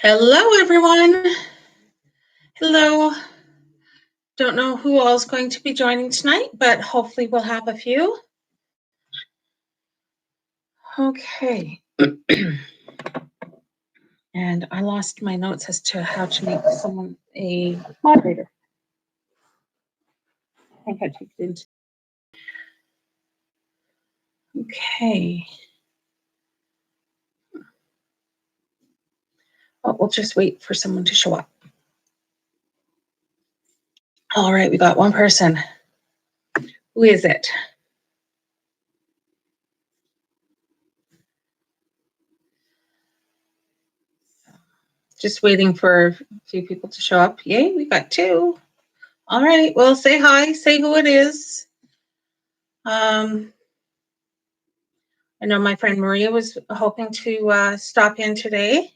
Hello, everyone. Hello. Don't know who all is going to be joining tonight, but hopefully we'll have a few. Okay. And I lost my notes as to how to make someone a moderator. I think I typed it into. Okay. Oh, we'll just wait for someone to show up. All right, we got one person. Who is it? Just waiting for a few people to show up. Yay, we got two. All right, well, say hi, say who it is. I know my friend Maria was hoping to stop in today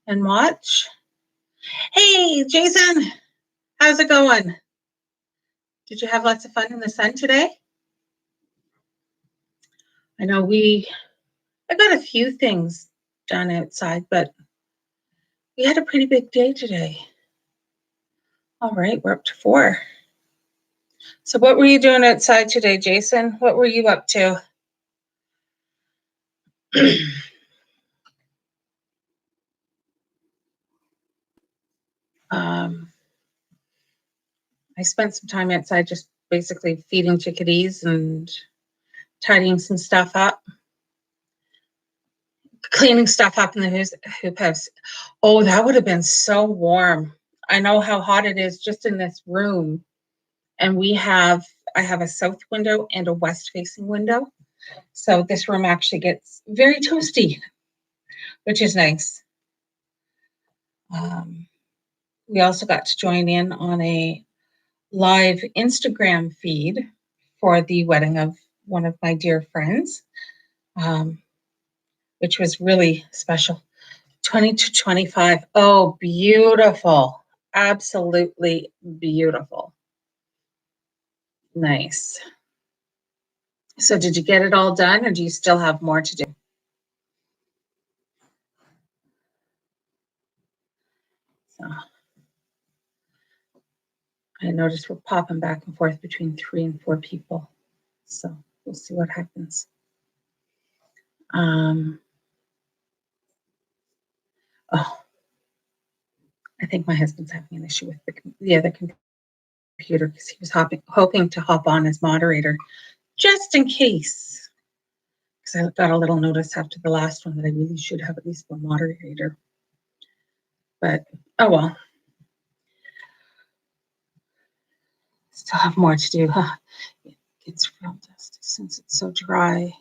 and watch. Hey, Jason, how's it going? Did you have lots of fun in the sun today? I know I got a few things done outside, but we had a pretty big day today. All right, we're up to 4. So what were you doing outside today, Jason? What were you up to? I spent some time outside just basically feeding chickadees and tidying some stuff up, cleaning stuff up in the hoop house. Oh, that would have been so warm. I know how hot it is just in this room. And I have a south window and a west facing window. So this room actually gets very toasty, which is nice. We also got to join in on a live Instagram feed for the wedding of one of my dear friends, which was really special. 20 to 25. Oh, beautiful. Absolutely beautiful. Nice. So did you get it all done, or do you still have more to do? So I noticed we're popping back and forth between 3 and 4 people. So we'll see what happens. Oh, I think my husband's having an issue with the other computer because he was hoping to hop on as moderator just in case. Because I got a little notice after the last one that I really should have at least one moderator. But, oh well. Still have more to do. It's real dusty since it's so dry.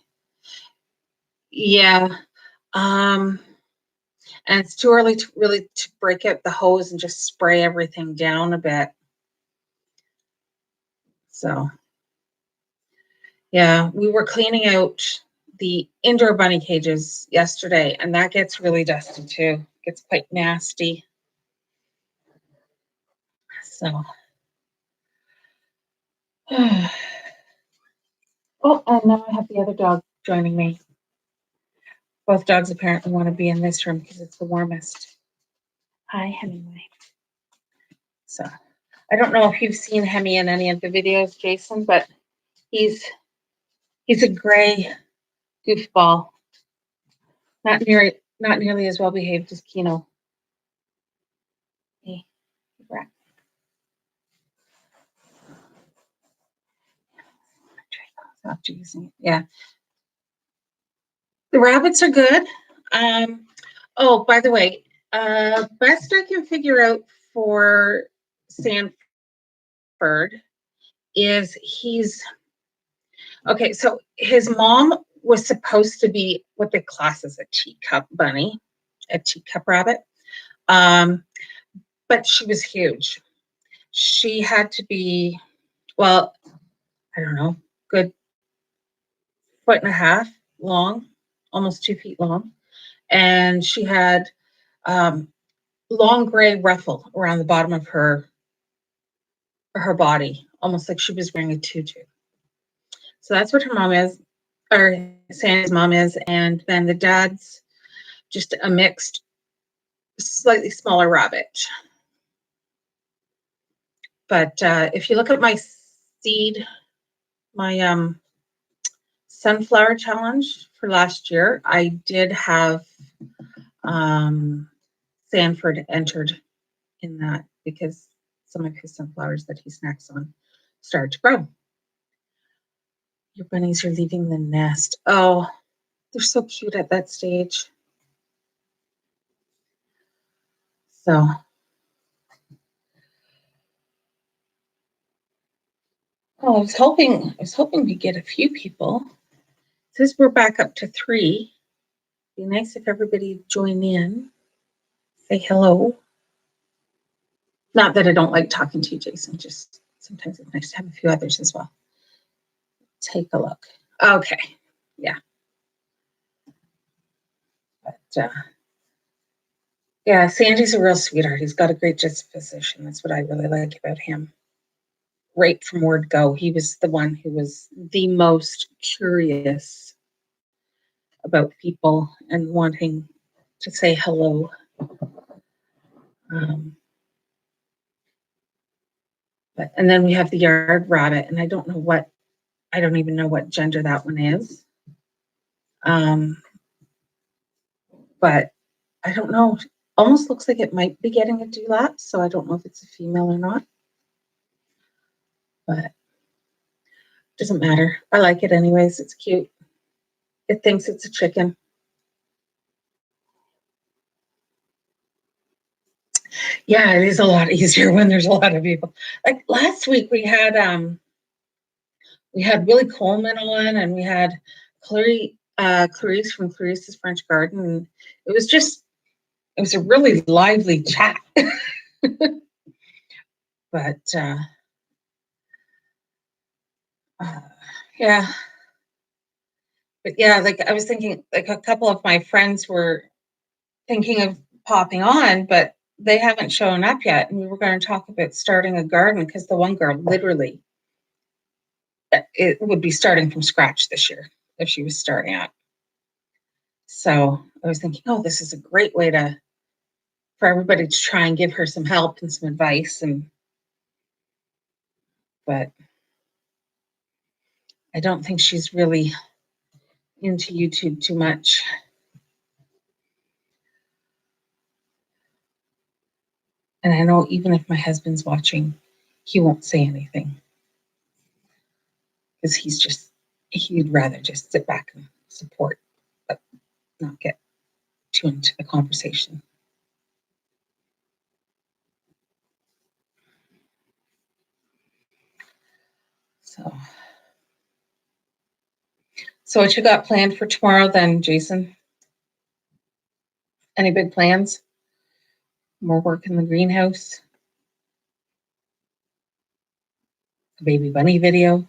Yeah. And it's too early to break out the hose and just spray everything down a bit. So, yeah, we were cleaning out the indoor bunny cages yesterday, and that gets really dusty too. It gets quite nasty. So, oh, and now I have the other dog joining me. Both dogs apparently want to be in this room because it's the warmest. Hi, Hemingway. So, I don't know if you've seen Hemi in any of the videos, Jason, but he's a gray goofball. Not nearly as well behaved as Kino. Hey, rat. After using it, yeah. The rabbits are good. Oh, by the way, best I can figure out for Sanford is okay. So his mom was supposed to be what they class as a teacup bunny, a teacup rabbit. But she was huge. She had to be, well, I don't know, good 1.5 feet long, almost 2 feet long. And she had long gray ruffle around the bottom of her body, almost like she was wearing a tutu. So that's what her mom is, or Sandy's mom is. And then the dad's just a mixed slightly smaller rabbit. But if you look at my seed, my sunflower challenge for last year, I did have Sanford entered in that because some of his sunflowers that he snacks on started to grow. Your bunnies are leaving the nest. Oh, they're so cute at that stage. So I was hoping to get a few people. Since we're back up to 3, be nice if everybody join in. Say hello. Not that I don't like talking to you, Jason, just sometimes it's nice to have a few others as well. Take a look. Okay. Yeah. But yeah, Sandy's a real sweetheart. He's got a great disposition. That's what I really like about him. Right from word go, he was the one who was the most curious about people and wanting to say hello. And then we have the yard rabbit, and I don't even know what gender that one is. But I don't know. Almost looks like it might be getting a dewlap, so I don't know if it's a female or not. But doesn't matter. I like it anyways. It's cute. It thinks it's a chicken. Yeah, it is a lot easier when there's a lot of people. Like last week we had Willie Coleman on, and we had Clarice from Clarice's French Garden. And it was a really lively chat. But yeah. But yeah, like I was thinking, like a couple of my friends were thinking of popping on, but they haven't shown up yet. And we were going to talk about starting a garden because the one girl literally it would be starting from scratch this year if she was starting out. So I was thinking, oh, this is a great way for everybody to try and give her some help and some advice. But I don't think she's really into YouTube too much. And I know even if my husband's watching, he won't say anything because he'd rather just sit back and support, but not get too into the conversation. So what you got planned for tomorrow then, Jason? Any big plans? More work in the greenhouse? A baby bunny video?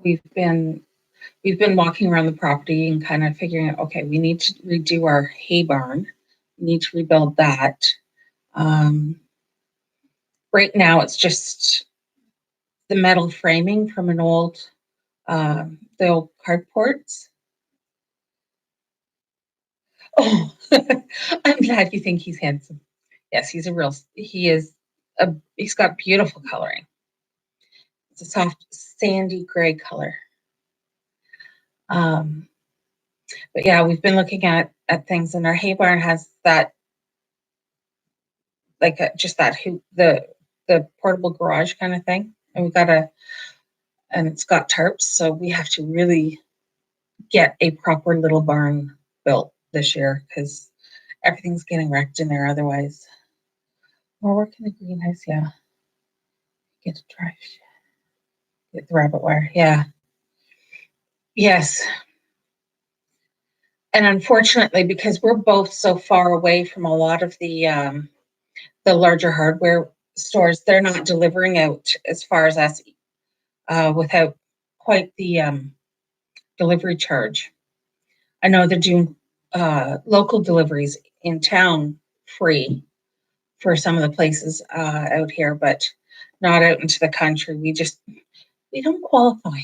We've been walking around the property and kind of figuring out, okay, we need to redo our hay barn. We need to rebuild that. Right now, it's just the metal framing from the old carports. Oh, I'm glad you think he's handsome. Yes, he's he's got beautiful coloring. It's a soft sandy gray color. But yeah, we've been looking at things, and our hay barn has that, like just that the portable garage kind of thing, and and it's got tarps, so we have to really get a proper little barn built this year because everything's getting wrecked in there otherwise. More work in the greenhouse, yeah. Get to drive. Get the rabbit wire, yeah. Yes. And unfortunately, because we're both so far away from a lot of the larger hardware stores, they're not delivering out as far as us without quite the delivery charge. I know they're doing local deliveries in town free for some of the places out here, but not out into the country. We don't qualify.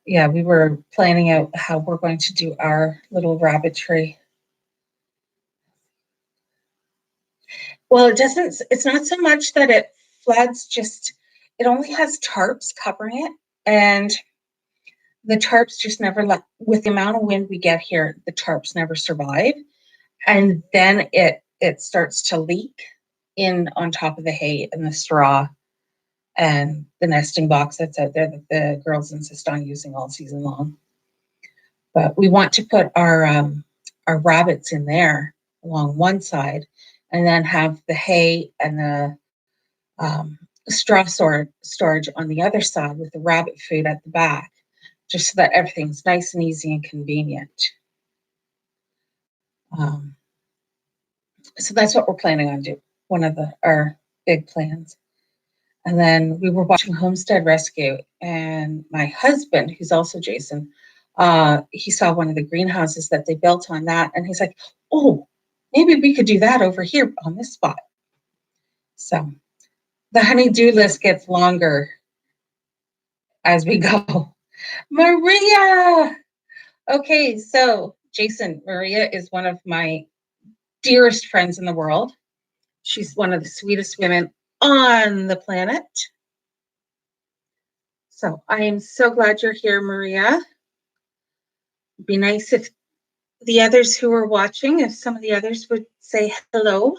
yeah, we were planning out how we're going to do our little rabbitry. Well, it's not so much that it floods, just it only has tarps covering it. And the tarps just never with the amount of wind we get here, the tarps never survive. And then it starts to leak in on top of the hay and the straw and the nesting box that's out there that the girls insist on using all season long. But we want to put our rabbits in there along one side, and then have the hay and the straw storage on the other side with the rabbit food at the back, just so that everything's nice and easy and convenient. So that's what we're planning on doing. One of our big plans. And then we were watching Homestead Rescue, and my husband, who's also Jason, he saw one of the greenhouses that they built on that, and he's like, "Oh, maybe we could do that over here on this spot." So the honey-do list gets longer as we go. Maria! Okay, so Jason, Maria is one of my dearest friends in the world. She's one of the sweetest women on the planet. So I am so glad you're here, Maria. It'd be nice if the others who are watching, if some of the others would say hello.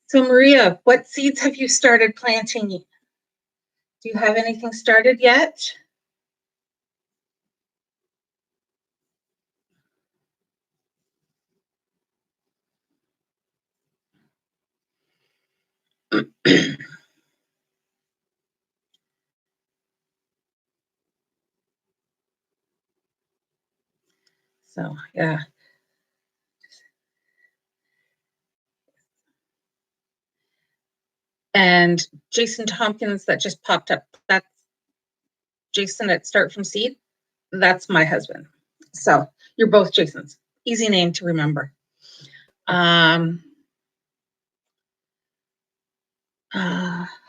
So Maria, what seeds have you started planting? Do you have anything started yet? So yeah. And Jason Tompkins, that just popped up. That's Jason at Start From Seed. That's my husband. So you're both Jasons. Easy name to remember. I'm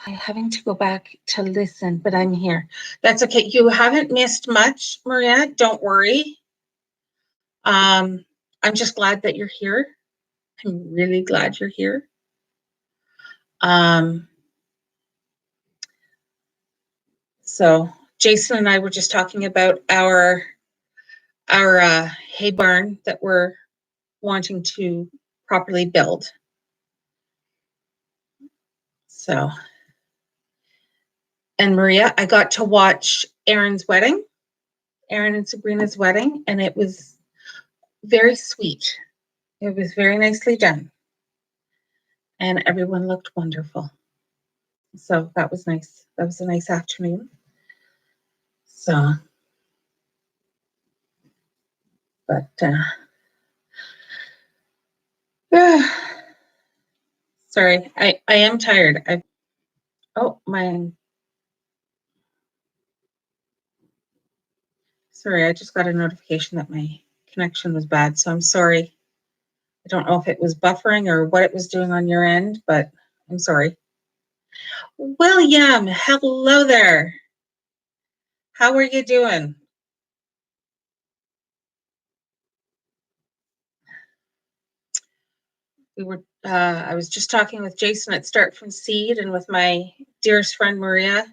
having to go back to listen, but I'm here. That's okay. You haven't missed much, Maria. Don't worry. I'm just glad that you're here. I'm really glad you're here. So Jason and I were just talking about our hay barn that we're wanting to properly build. So, and Maria, I got to watch Aaron and Sabrina's wedding, and it was very sweet. It was very nicely done. And everyone looked wonderful. So that was nice. That was a nice afternoon. So, but sorry, I am tired. Sorry, I just got a notification that my connection was bad, so I'm sorry. I don't know if it was buffering or what it was doing on your end, but I'm sorry. William, hello there. How are you doing? I was just talking with Jason at Start From Seed and with my dearest friend Maria,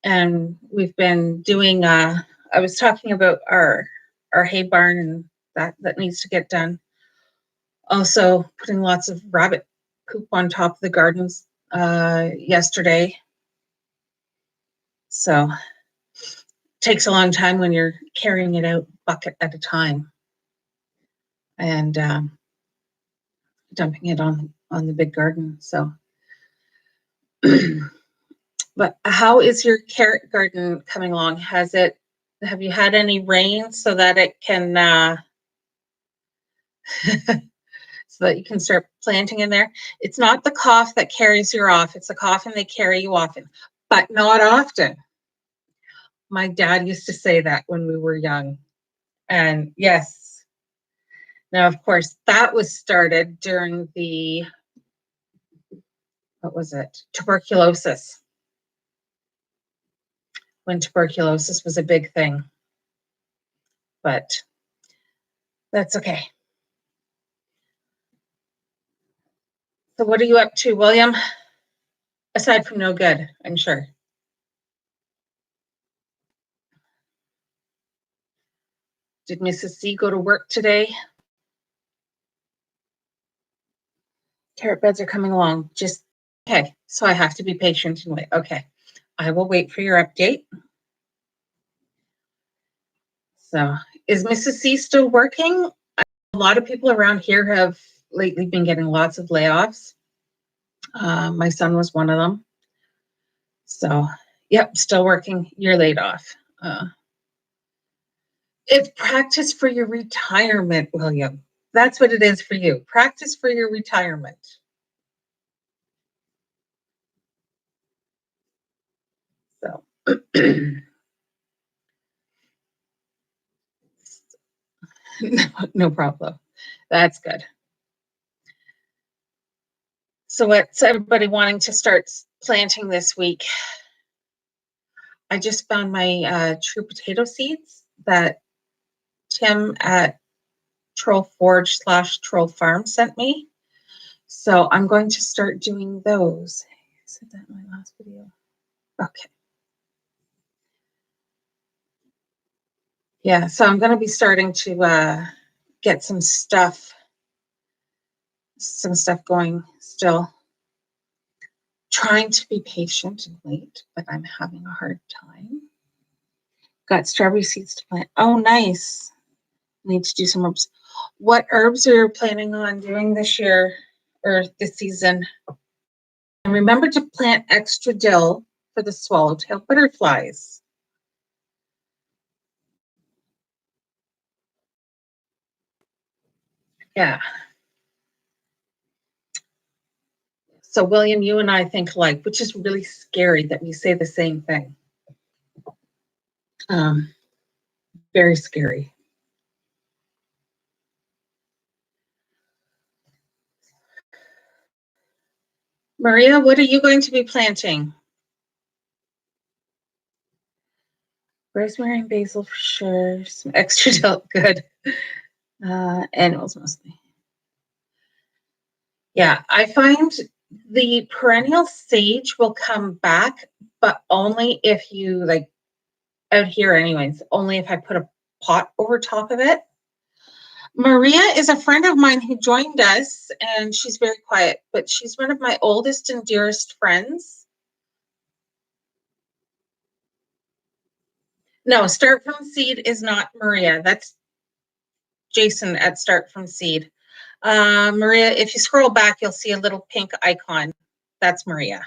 and we've been doing. I was talking about our hay barn and that needs to get done. Also, putting lots of rabbit poop on top of the gardens yesterday. So it takes a long time when you're carrying it out bucket at a time and dumping it on the big garden. So, but how is your carrot garden coming along? Have you had any rain so that it can so that you can start planting in there? It's not the cough that carries you off. It's the coughing they carry you off in, but not often. My dad used to say that when we were young. And yes, now, of course, that was started during the, what was it? Tuberculosis. when tuberculosis was a big thing. But that's okay. So what are you up to, William? Aside from no good, I'm sure. Did Mrs. C go to work today? Carrot beds are coming along. Just, okay, so I have to be patient and wait. Okay, I will wait for your update. So, is Mrs. C still working? A lot of people around here have lately been getting lots of layoffs. My son was one of them. So, yep, still working. You're laid off. It's practice for your retirement, William. That's what it is for you. Practice for your retirement. So, no problem. That's good. So what's everybody wanting to start planting this week? I just found my true potato seeds that Tim at Troll Forge / Troll Farm sent me. So I'm going to start doing those. I said that in my last video. Okay. Yeah, so I'm going to be starting to get some stuff going still. Trying to be patient and wait, but I'm having a hard time. Got strawberry seeds to plant. Oh, nice. Need to do some herbs. What herbs are you planning on doing this year or this season? And remember to plant extra dill for the swallowtail butterflies. Yeah. So William, you and I think alike, which is really scary that we say the same thing. Very scary. Maria, what are you going to be planting? Rosemary and basil for sure. Some extra dill, good. Annuals mostly. Yeah, I find the perennial sage will come back, but only if you like out here anyways, only if I put a pot over top of it. Maria is a friend of mine who joined us, and she's very quiet, but she's one of my oldest and dearest friends. No, Start From Seed is not Maria. That's Jason at Start From Seed. Maria, if you scroll back, you'll see a little pink icon. That's Maria.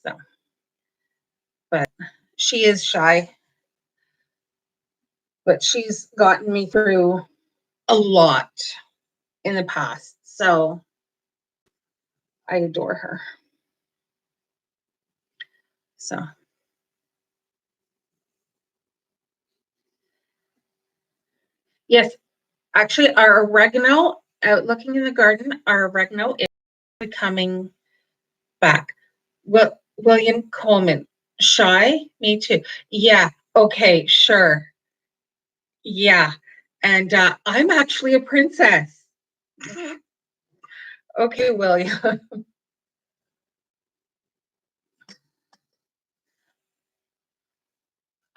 So, but she is shy. But she's gotten me through a lot in the past. So I adore her. So yes, actually our oregano, out looking in the garden, our oregano is coming back. Well, William Coleman, shy? Me too. Yeah, okay, sure. Yeah. And I'm actually a princess. Okay, William.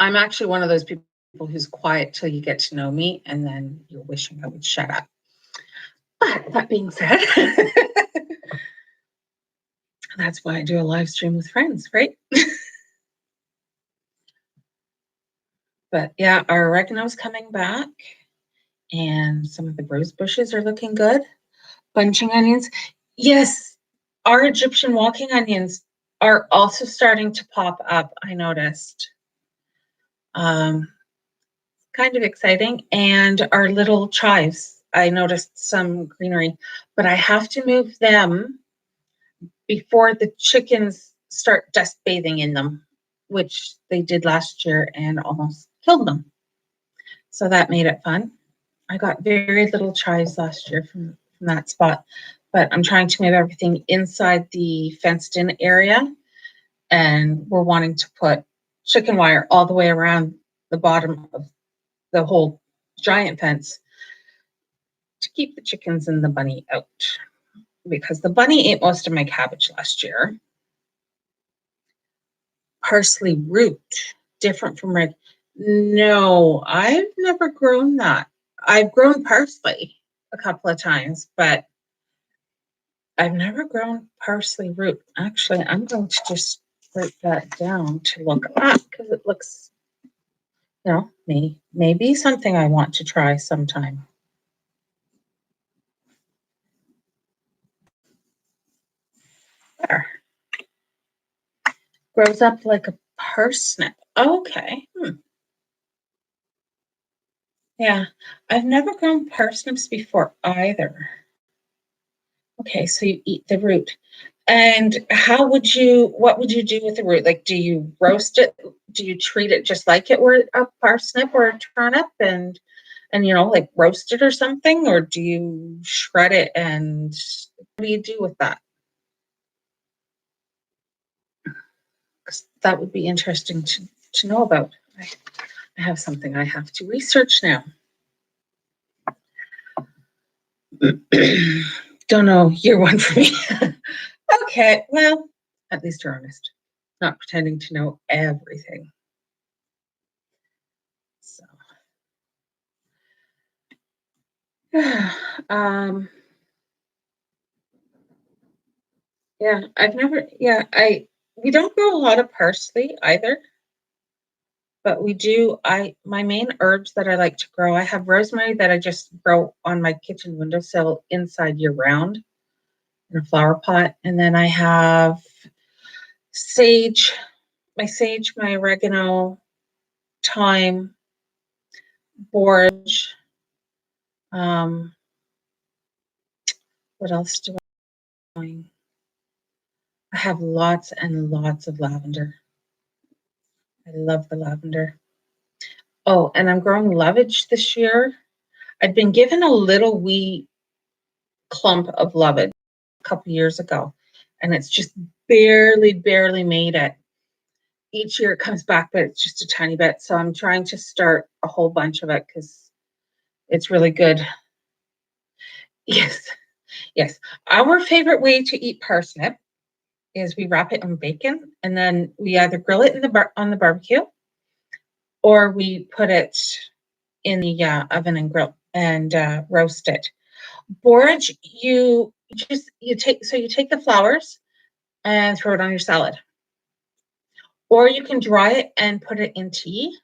I'm actually one of those people who's quiet till you get to know me, and then you're wishing I would shut up. But that being said, that's why I do a live stream with friends, right? But yeah, our oregano's coming back, and some of the rose bushes are looking good. Bunching onions. Yes, our Egyptian walking onions are also starting to pop up, I noticed. Kind of exciting. And our little chives, I noticed some greenery, but I have to move them before the chickens start dust bathing in them, which they did last year and almost killed them. So that made it fun. I got very little chives last year from that spot, but I'm trying to move everything inside the fenced in area and we're wanting to put chicken wire all the way around the bottom of the whole giant fence to keep the chickens and the bunny out, because the bunny ate most of my cabbage last year. Parsley root, different from red. No, I've never grown that. I've grown parsley a couple of times, but I've never grown parsley root. Actually, I'm going to just write that down to look up because it looks, maybe something I want to try sometime. There. Grows up like a parsnip. Okay. Yeah, I've never grown parsnips before either. Okay, so you eat the root. And what would you do with the root? Like, do you roast it? Do you treat it just like it were a parsnip or a turnip and like roast it or something? Or do you shred it and what do you do with that? 'Cause that would be interesting to know about. I have something I have to research now. Don't know, you're one for me. Okay, well, at least you're honest. Not pretending to know everything. So, yeah, we don't grow a lot of parsley either, but we do, my main herbs that I like to grow, I have rosemary that I just grow on my kitchen windowsill inside year round in a flower pot. And then I have sage, my oregano, thyme, borage. What else do I have? Lots and lots of lavender. I love the lavender. Oh, and I'm growing lovage this year. I'd been given a little wee clump of lovage a couple years ago, and it's just barely made it. Each year it comes back, but it's just a tiny bit. So I'm trying to start a whole bunch of it because it's really good. Yes, yes. Our favorite way to eat parsnip is we wrap it in bacon, and then we either grill it on the barbecue, or we put it in the oven and grill and roast it. Borage, you take the flowers and throw it on your salad, or you can dry it and put it in tea.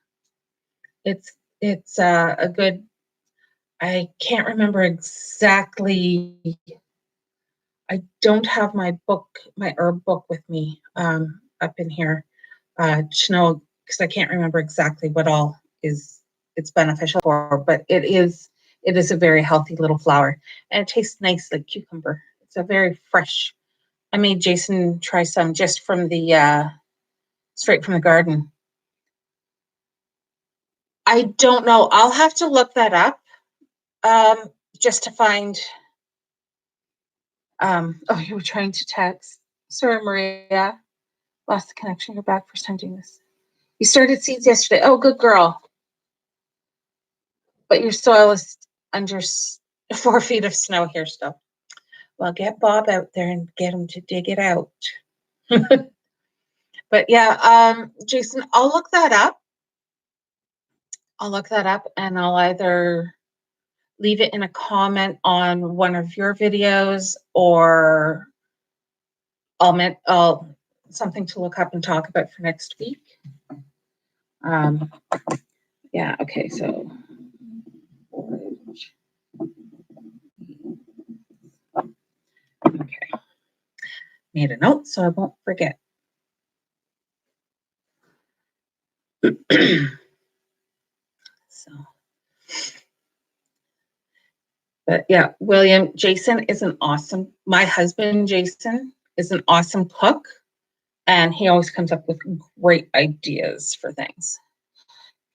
It's a good. I can't remember exactly. I don't have my herb book with me up in here to know, because I can't remember exactly what all it's beneficial for, but it is a very healthy little flower, and it tastes nice like cucumber. It's a very fresh. I made Jason try some just from the straight from the garden. I don't know. I'll have to look that up just to find. Oh, you were trying to text. Sorry, Maria. Lost the connection. You're back. First time doing this. You started seeds yesterday. Oh, good girl. But your soil is under 4 feet of snow here still. Well, get Bob out there and get him to dig it out. But yeah, Jason, I'll look that up. And I'll either leave it in a comment on one of your videos, or I'll something to look up and talk about for next week. Yeah, okay, so okay. Made a note so I won't forget. So, but yeah, my husband, Jason, is an awesome cook, and he always comes up with great ideas for things.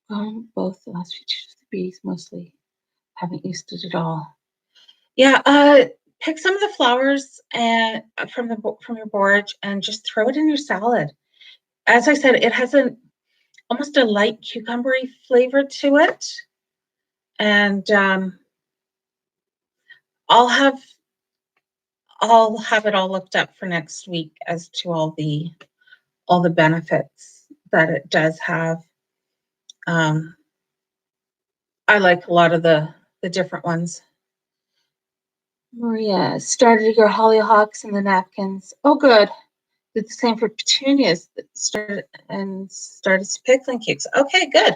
Both the last few teachers, the bees mostly haven't used it at all. Yeah, pick some of the flowers and from your borage and just throw it in your salad. as I said, it has almost a light cucumbery flavor to it. And I'll have it all looked up for next week as to all the benefits that it does have. I like a lot of the different ones. Maria started your hollyhocks and the napkins. Oh, good. Did the same for petunias. Started pickling cakes. Okay, good.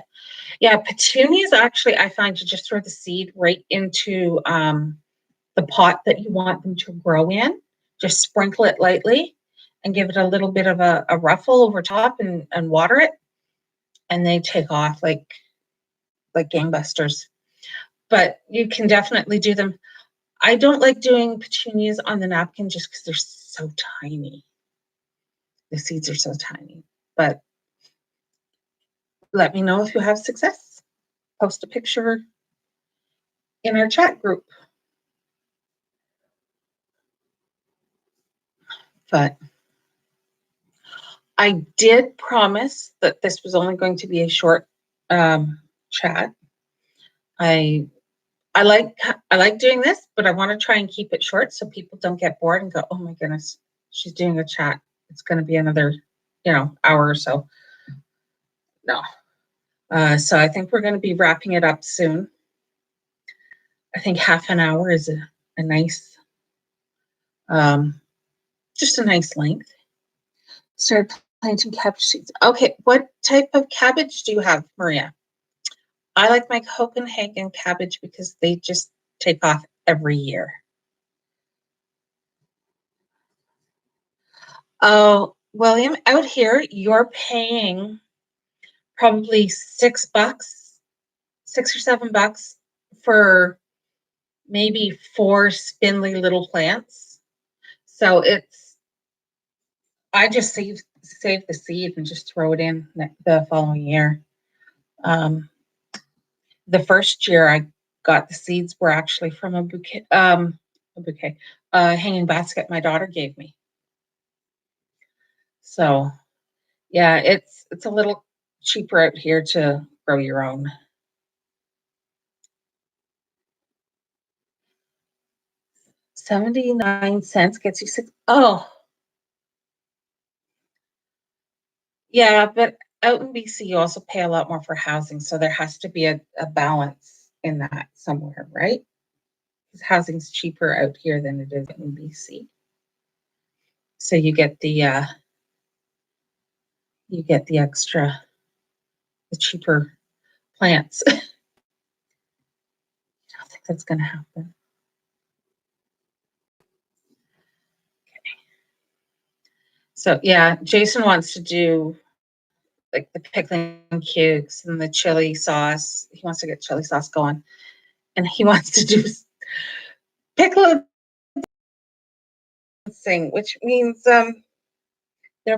Yeah, petunias actually, I find you just throw the seed right into the pot that you want them to grow in. Just sprinkle it lightly and give it a little bit of a ruffle over top and water it. And they take off like gangbusters. But you can definitely do them. I don't like doing petunias on the napkin just because they're so tiny. The seeds are so tiny. But let me know if you have success. Post a picture in our chat group. But I did promise that this was only going to be a short chat. I like doing this, but I want to try and keep it short so people don't get bored and go, "Oh my goodness, she's doing a chat. It's going to be another, hour or so." No. So I think we're going to be wrapping it up soon. I think half an hour is a nice, just a nice length. Start planting cabbage seeds. Okay, what type of cabbage do you have, Maria? I like my Copenhagen cabbage because they just take off every year. Oh, William, out here you're paying probably $6, $6 or $7 for maybe 4 spindly little plants. So I just save the seed and just throw it in the following year. The first year I got the seeds were actually from a hanging basket my daughter gave me. So yeah, it's a little cheaper out here to grow your own. 79 cents gets you 6. Oh, yeah, but out in BC, you also pay a lot more for housing. So there has to be a balance in that somewhere, right? Because housing's cheaper out here than it is in BC. So you get the extra, the cheaper plants. I don't think that's going to happen. Okay. So yeah, Jason wants to do like the pickling cubes and the chili sauce. He wants to get chili sauce going, and he wants to do pickle distancing, which means there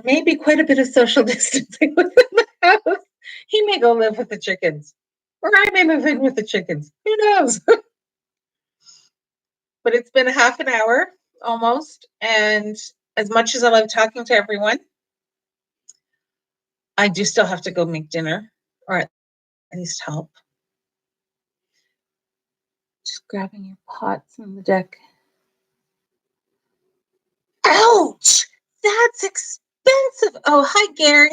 may be quite a bit of social distancing within the house. He may go live with the chickens, or I may move in with the chickens. Who knows? But it's been half an hour almost, and as much as I love talking to everyone, I do still have to go make dinner, or at least help. Just grabbing your pots on the deck. Ouch! That's expensive. Oh, hi, Gary.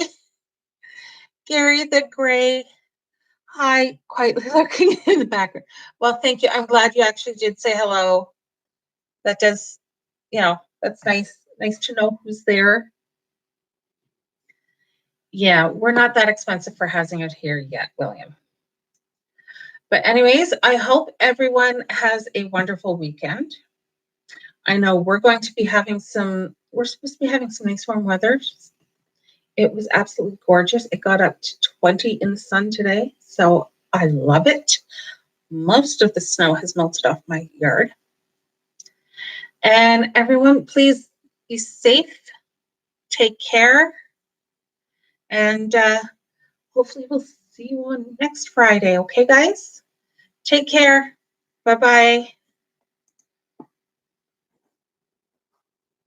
Gary the Gray. Hi, quietly lurking in the background. Well, thank you. I'm glad you actually did say hello. That does, that's nice. Nice to know who's there. Yeah, we're not that expensive for housing out here yet, William. But anyways, I hope everyone has a wonderful weekend. I know we're supposed to be having some nice warm weather. It was absolutely gorgeous. It got up to 20 in the sun today, so I love it. Most of the snow has melted off my yard. And everyone, please be safe, take care, and hopefully we'll see you on next Friday. Okay, guys? Take care. Bye-bye.